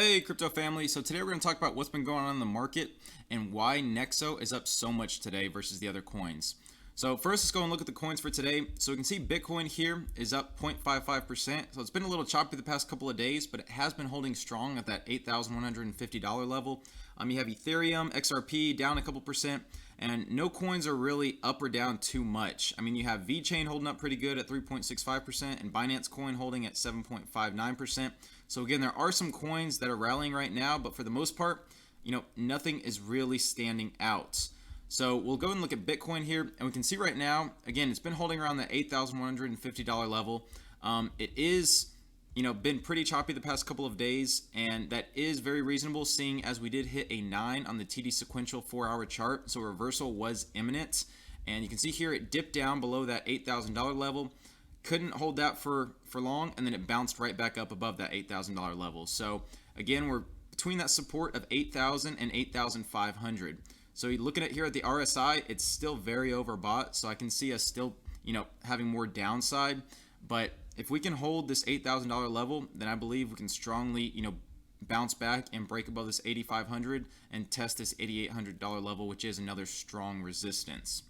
Hey crypto family, so today we're going to talk about what's been going on in the market and why NEXO is up so much today versus the other coins. So first let's go and look at the coins for today. So we can see Bitcoin here is up 0.55%. So it's been a little choppy the past couple of days, but it has been holding strong at that $8,150 level. You have Ethereum, XRP down a couple percent, and no coins are really up or down too much. You have VeChain holding up pretty good at 3.65% and Binance Coin holding at 7.59%. So again, there are some coins that are rallying right now, but for the most part, nothing is really standing out. So we'll go and look at Bitcoin here, and we can see right now, again, it's been holding around that $8,150 level. It is, been pretty choppy the past couple of days, and that is very reasonable, seeing as we did hit a 9 on the TD sequential 4-hour chart, so reversal was imminent. And you can see here it dipped down below that $8,000 level. Couldn't hold that for long, and then it bounced right back up above that $8,000 level. So again, we're between that support of 8,000 and 8,500. So you're looking at here at the RSI, it's still very overbought. So I can see us still, having more downside. But if we can hold this $8,000 level, then I believe we can strongly, bounce back and break above this 8,500 and test this $8,800 level, which is another strong resistance.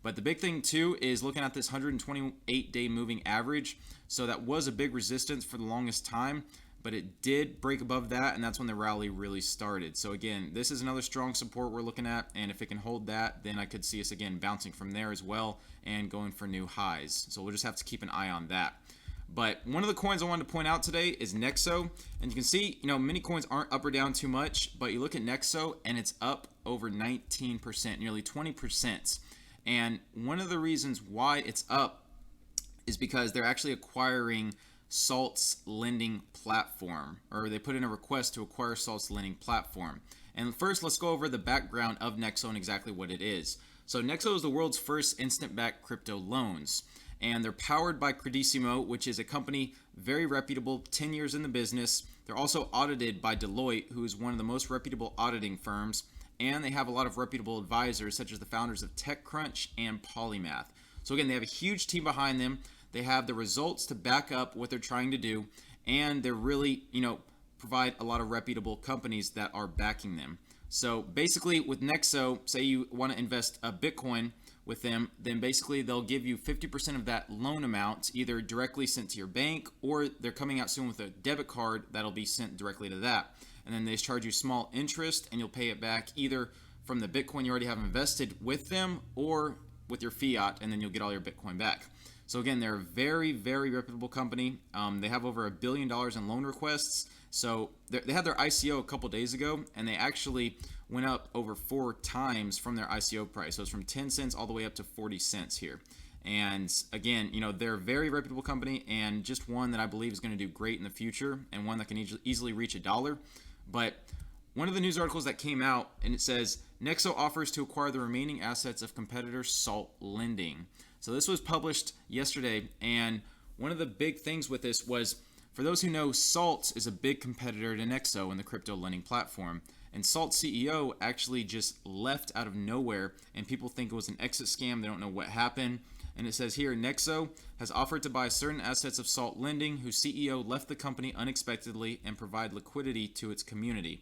But the big thing too is looking at this 128-day moving average. So that was a big resistance for the longest time, but it did break above that, and that's when the rally really started. So again, this is another strong support we're looking at, and if it can hold that, then I could see us again bouncing from there as well and going for new highs. So we'll just have to keep an eye on that. But one of the coins I wanted to point out today is NEXO, and you can see, many coins aren't up or down too much, but you look at NEXO and it's up over 19%, nearly 20%. And one of the reasons why it's up is because they're actually acquiring Salt's lending platform, or they put in a request to acquire Salt's lending platform. And first, let's go over the background of NEXO and exactly what it is. So NEXO is the world's first instant-backed crypto loans, and they're powered by Credissimo, which is a company very reputable, 10 years in the business. They're also audited by Deloitte, who is one of the most reputable auditing firms. And they have a lot of reputable advisors, such as the founders of TechCrunch and Polymath. So again, they have a huge team behind them. They have the results to back up what they're trying to do, and they're really, provide a lot of reputable companies that are backing them. So basically, with NEXO, say you want to invest a Bitcoin with them, then basically they'll give you 50% of that loan amount, either directly sent to your bank, or they're coming out soon with a debit card that'll be sent directly to that. And then they charge you small interest, and you'll pay it back either from the Bitcoin you already have invested with them or with your fiat, and then you'll get all your Bitcoin back. So again, they're a very, very reputable company. They have over $1 billion in loan requests. So they had their ICO a couple days ago, and they actually went up over 4 times from their ICO price. So it's from 10 cents all the way up to 40 cents here. And again, they're a very reputable company, and just one that I believe is going to do great in the future, and one that can easily reach $1. But one of the news articles that came out, and it says, NEXO offers to acquire the remaining assets of competitor Salt Lending. So this was published yesterday, and one of the big things with this was, for those who know, Salt is a big competitor to NEXO in the crypto lending platform. And Salt's CEO actually just left out of nowhere, and people think it was an exit scam. They don't know what happened. And it says here, NEXO has offered to buy certain assets of Salt Lending, whose CEO left the company unexpectedly, and provide liquidity to its community.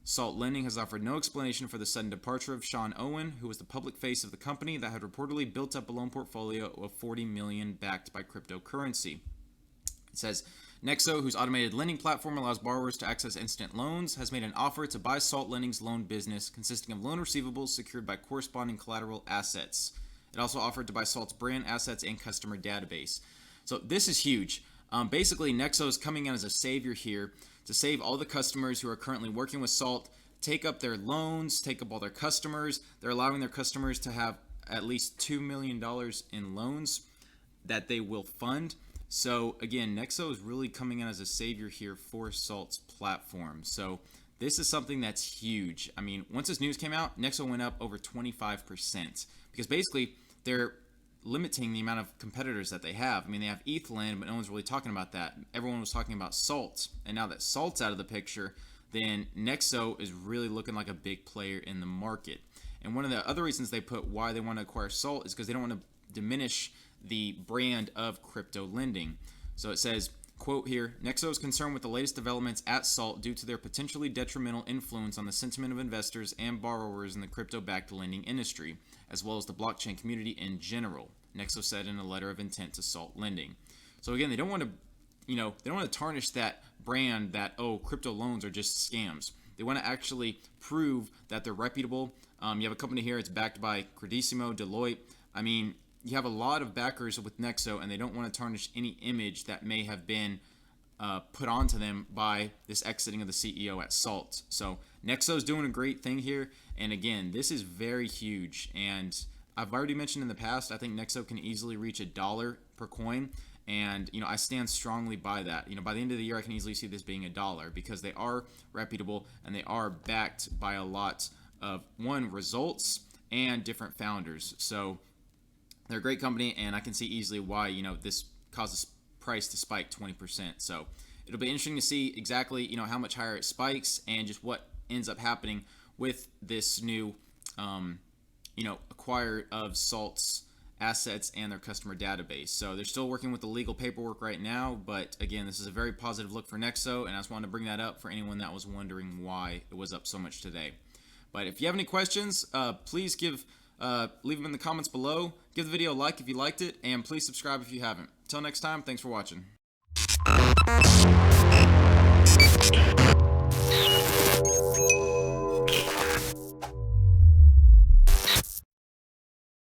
Salt Lending has offered no explanation for the sudden departure of Sean Owen, who was the public face of the company that had reportedly built up a loan portfolio of $40 million backed by cryptocurrency. It says, NEXO, whose automated lending platform allows borrowers to access instant loans, has made an offer to buy Salt Lending's loan business, consisting of loan receivables secured by corresponding collateral assets. It also offered to buy Salt's brand assets and customer database. So this is huge. Basically, NEXO is coming in as a savior here to save all the customers who are currently working with Salt, take up their loans, take up all their customers. They're allowing their customers to have at least $2 million in loans that they will fund. So again, NEXO is really coming in as a savior here for Salt's platform. So this is something that's huge. Once this news came out, NEXO went up over 25%, because basically they're limiting the amount of competitors that they have. They have ETHLend, but no one's really talking about that. Everyone was talking about Salt, and now that Salt's out of the picture, then NEXO is really looking like a big player in the market. And one of the other reasons they put why they want to acquire Salt is because they don't want to diminish the brand of crypto lending. So it says, quote here, Nexo is concerned with the latest developments at SALT due to their potentially detrimental influence on the sentiment of investors and borrowers in the crypto-backed lending industry, as well as the blockchain community in general, Nexo said in a letter of intent to SALT Lending. So again, they don't want to, they don't want to tarnish that brand that, oh, crypto loans are just scams. They want to actually prove that they're reputable. You have a company here, it's backed by Credissimo, Deloitte. I mean, you have a lot of backers with Nexo, and they don't want to tarnish any image that may have been put onto them by this exiting of the CEO at SALT. So Nexo is doing a great thing here, and again, this is very huge. And I've already mentioned in the past, I think Nexo can easily reach $1 per coin, and I stand strongly by that. By the end of the year, I can easily see this being $1 because they are reputable and they are backed by a lot of results and different founders. So they're a great company, and I can see easily why this causes price to spike 20%. So it'll be interesting to see exactly how much higher it spikes and just what ends up happening with this new acquire of SALT's assets and their customer database. So they're still working with the legal paperwork right now, but again, this is a very positive look for Nexo, and I just wanted to bring that up for anyone that was wondering why it was up so much today. But if you have any questions, please leave them in the comments below. Give the video a like if you liked it, and please subscribe if you haven't. Until next time, thanks for watching.